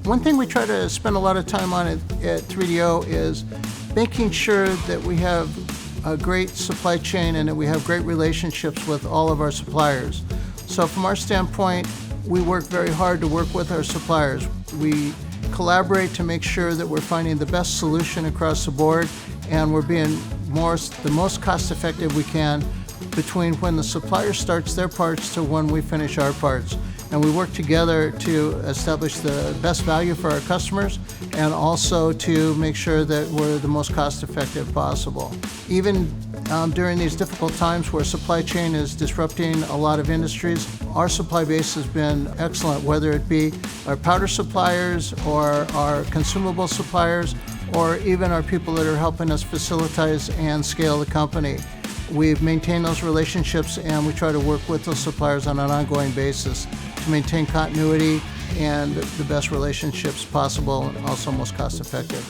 One thing we try to spend a lot of time on at 3DEO is making sure that we have a great supply chain and that we have great relationships with all of our suppliers. So from our standpoint, we work very hard to work with our suppliers. We collaborate to make sure that we're finding the best solution across the board, and we're being the most cost-effective we can between when the supplier starts their parts to when we finish our parts. And we work together to establish the best value for our customers and also to make sure that we're the most cost-effective possible. Even during these difficult times where supply chain is disrupting a lot of industries, our supply base has been excellent, whether it be our powder suppliers or our consumable suppliers or even our people that are helping us facilitate and scale the company. We've maintained those relationships and we try to work with those suppliers on an ongoing basis to maintain continuity and the best relationships possible and also most cost effective.